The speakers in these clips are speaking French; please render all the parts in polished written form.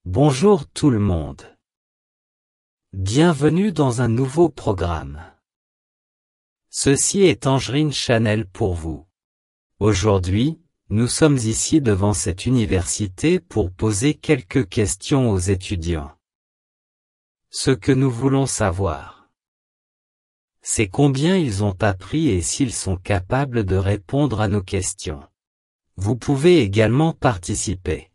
Bonjour tout le monde. Bienvenue dans un nouveau programme. Ceci est Tangerine Channel pour vous. Aujourd'hui, nous sommes ici devant cette université pour poser quelques questions aux étudiants. Ce que nous voulons savoir, c'est combien ils ont appris et s'ils sont capables de répondre à nos questions. Vous pouvez également participer.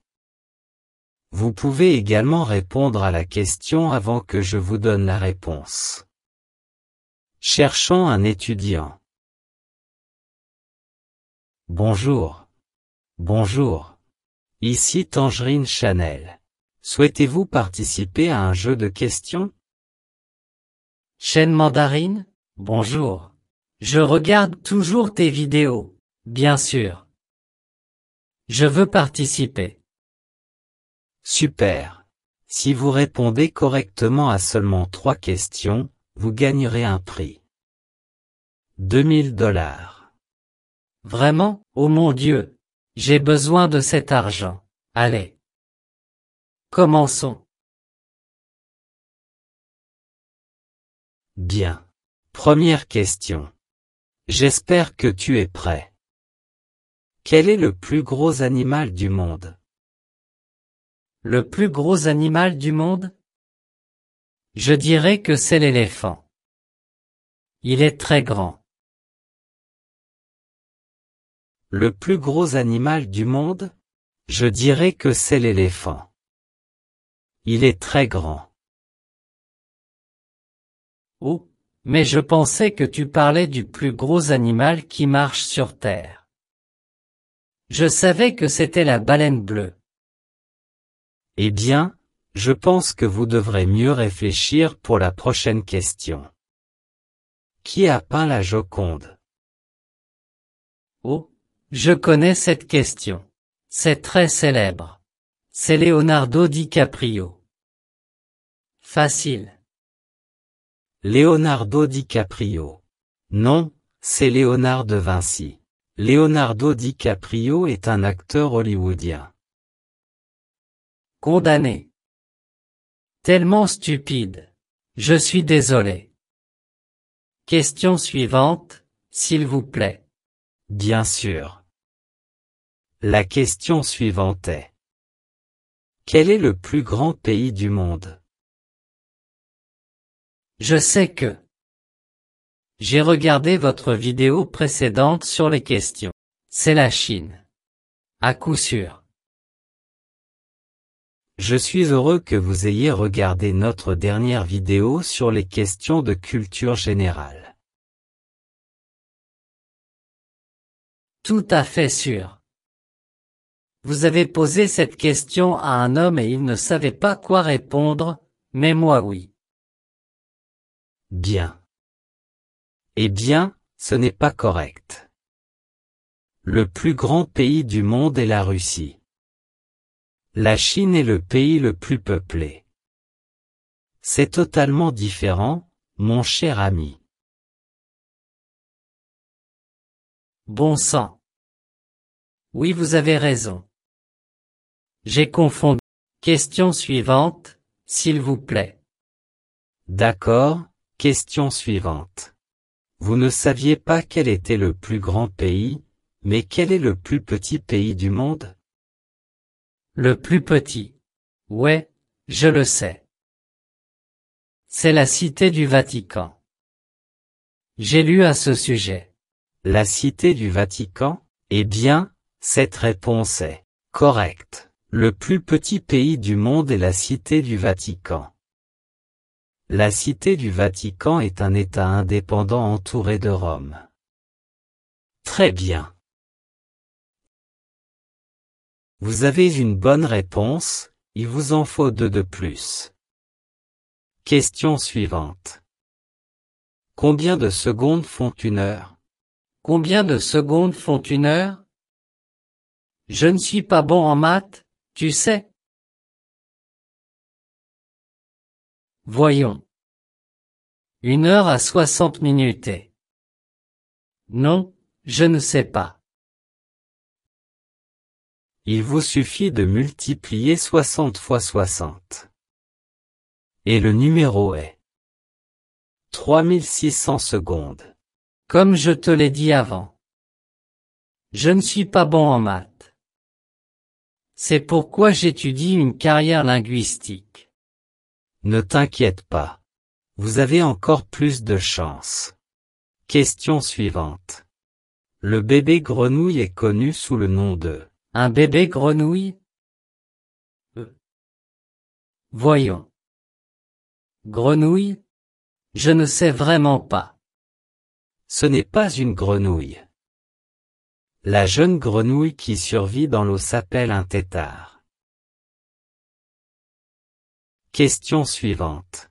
Vous pouvez également répondre à la question avant que je vous donne la réponse. Cherchons un étudiant. Bonjour. Bonjour. Ici Tangerine Channel. Souhaitez-vous participer à un jeu de questions? Chaîne Mandarine, bonjour. Je regarde toujours tes vidéos, bien sûr. Je veux participer. Super. Si vous répondez correctement à seulement 3 questions, vous gagnerez un prix. 2000 $. Vraiment, oh mon Dieu. J'ai besoin de cet argent. Allez. Commençons. Bien. Première question. J'espère que tu es prêt. Quel est le plus gros animal du monde? Le plus gros animal du monde? Je dirais que c'est l'éléphant. Il est très grand. Le plus gros animal du monde? Je dirais que c'est l'éléphant. Il est très grand. Oh, mais je pensais que tu parlais du plus gros animal qui marche sur Terre. Je savais que c'était la baleine bleue. Eh bien, je pense que vous devrez mieux réfléchir pour la prochaine question. Qui a peint la Joconde? Oh, je connais cette question. C'est très célèbre. C'est Leonardo DiCaprio. Facile. Leonardo DiCaprio. Non, c'est Léonard de Vinci. Leonardo DiCaprio est un acteur hollywoodien. Condamné. Tellement stupide. Je suis désolé. Question suivante, s'il vous plaît. Bien sûr. La question suivante est: quel est le plus grand pays du monde? Je sais que j'ai regardé votre vidéo précédente sur les questions. C'est la Chine. À coup sûr. Je suis heureux que vous ayez regardé notre dernière vidéo sur les questions de culture générale. Tout à fait sûr. Vous avez posé cette question à un homme et il ne savait pas quoi répondre, mais moi oui. Bien. Eh bien, ce n'est pas correct. Le plus grand pays du monde est la Russie. La Chine est le pays le plus peuplé. C'est totalement différent, mon cher ami. Bon sang. Oui, vous avez raison. J'ai confondu. Question suivante, s'il vous plaît. D'accord, question suivante. Vous ne saviez pas quel était le plus grand pays, mais quel est le plus petit pays du monde? Le plus petit. Ouais, je le sais. C'est la Cité du Vatican. J'ai lu à ce sujet. La Cité du Vatican? Eh bien, cette réponse est correcte. Le plus petit pays du monde est la Cité du Vatican. La Cité du Vatican est un État indépendant entouré de Rome. Très bien. Vous avez une bonne réponse, il vous en faut 2 de plus. Question suivante. Combien de secondes font une heure? Combien de secondes font une heure? Je ne suis pas bon en maths, tu sais. Voyons. 1 heure a 60 minutes et... Non, je ne sais pas. Il vous suffit de multiplier 60 fois 60. Et le numéro est 3600 secondes. Comme je te l'ai dit avant. Je ne suis pas bon en maths. C'est pourquoi j'étudie une carrière linguistique. Ne t'inquiète pas. Vous avez encore plus de chance. Question suivante. Le bébé grenouille est connu sous le nom de... Un bébé grenouille? Voyons. Grenouille? Je ne sais vraiment pas. Ce n'est pas une grenouille. La jeune grenouille qui survit dans l'eau s'appelle un tétard. Question suivante.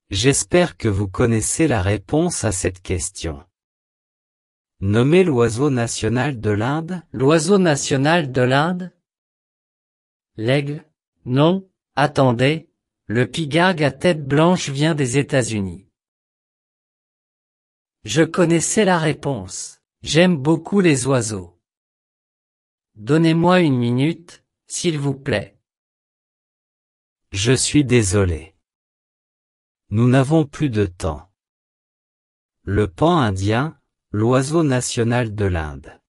J'espère que vous connaissez la réponse à cette question. Nommez l'oiseau national de l'Inde. L'oiseau national de l'Inde? L'aigle? Non, attendez, le pigargue à tête blanche vient des États-Unis. Je connaissais la réponse. J'aime beaucoup les oiseaux. Donnez-moi une minute, s'il vous plaît. Je suis désolé. Nous n'avons plus de temps. Le paon indien, l'oiseau national de l'Inde.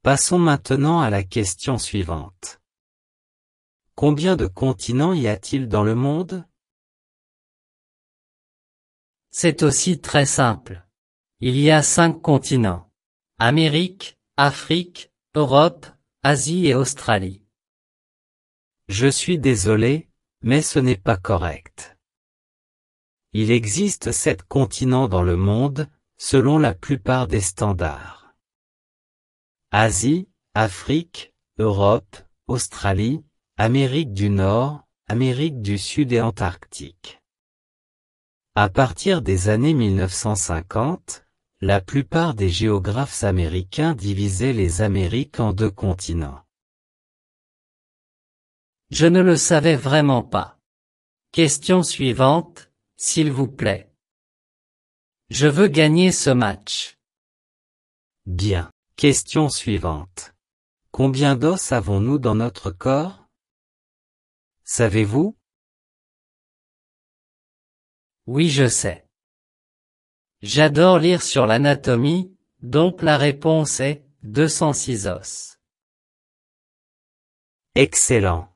Passons maintenant à la question suivante. Combien de continents y a-t-il dans le monde? C'est aussi très simple. Il y a 5 continents. Amérique, Afrique, Europe, Asie et Australie. Je suis désolé, mais ce n'est pas correct. Il existe 7 continents dans le monde, selon la plupart des standards. Asie, Afrique, Europe, Australie, Amérique du Nord, Amérique du Sud et Antarctique. À partir des années 1950, la plupart des géographes américains divisaient les Amériques en 2 continents. Je ne le savais vraiment pas. Question suivante, s'il vous plaît. Je veux gagner ce match. Bien. Question suivante. Combien d'os avons-nous dans notre corps? Savez-vous? Oui, je sais. J'adore lire sur l'anatomie, donc la réponse est 206 os. Excellent.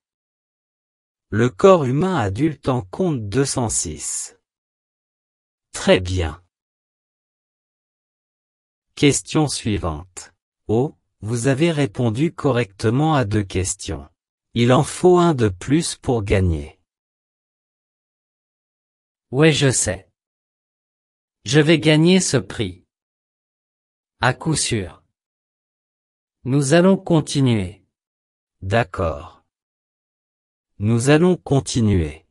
Le corps humain adulte en compte 206. Très bien. Question suivante. Oh, vous avez répondu correctement à 2 questions. Il en faut un de plus pour gagner. Ouais, je sais. Je vais gagner ce prix. À coup sûr. Nous allons continuer. D'accord. Nous allons continuer.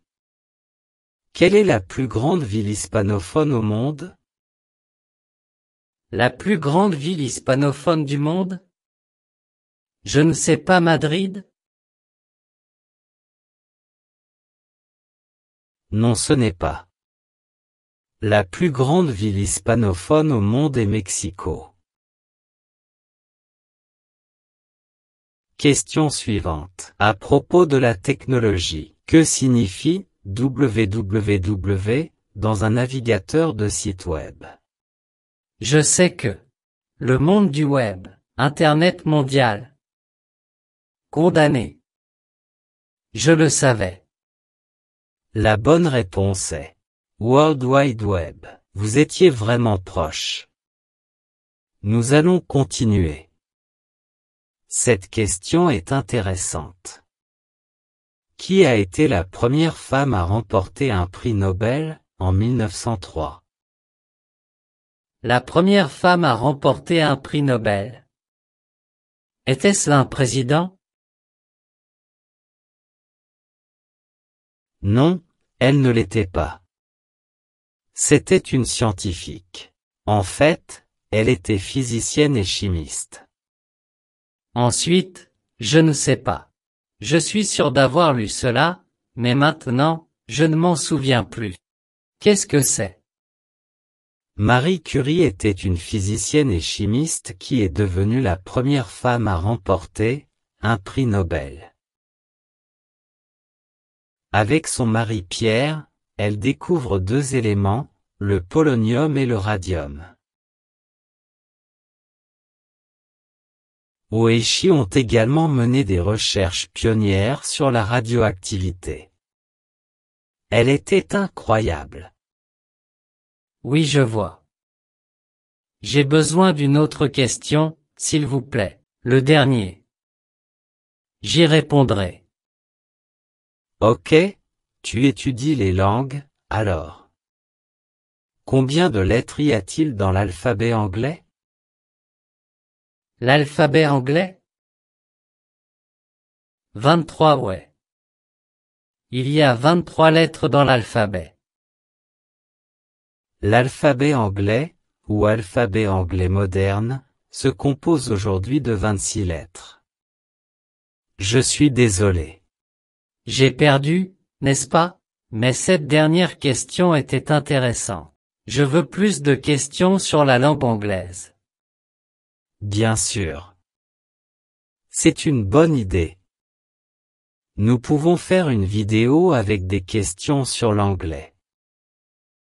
Quelle est la plus grande ville hispanophone au monde? La plus grande ville hispanophone du monde? Je ne sais pas, Madrid? Non, ce n'est pas. La plus grande ville hispanophone au monde est Mexico. Question suivante. À propos de la technologie, que signifie www dans un navigateur de site web? Je sais que le monde du web, Internet mondial. Condamné. Je le savais. La bonne réponse est World Wide Web. Vous étiez vraiment proche. Nous allons continuer. Cette question est intéressante. Qui a été la première femme à remporter un prix Nobel, en 1903? La première femme à remporter un prix Nobel. Était-ce un président? Non, elle ne l'était pas. C'était une scientifique. En fait, elle était physicienne et chimiste. Ensuite, je ne sais pas. Je suis sûr d'avoir lu cela, mais maintenant, je ne m'en souviens plus. Qu'est-ce que c'est? Marie Curie était une physicienne et chimiste qui est devenue la première femme à remporter un prix Nobel. Avec son mari Pierre, elle découvre deux éléments, le polonium et le radium. Oeshi ont également mené des recherches pionnières sur la radioactivité. Elle était incroyable. Oui, je vois. J'ai besoin d'une autre question, s'il vous plaît. Le dernier. J'y répondrai. Ok, tu étudies les langues, alors. Combien de lettres y a-t-il dans l'alphabet anglais? L'alphabet anglais? 23, ouais. Il y a 23 lettres dans l'alphabet. L'alphabet anglais, ou alphabet anglais moderne, se compose aujourd'hui de 26 lettres. Je suis désolé. J'ai perdu, n'est-ce pas? Mais cette dernière question était intéressante. Je veux plus de questions sur la langue anglaise. Bien sûr. C'est une bonne idée. Nous pouvons faire une vidéo avec des questions sur l'anglais.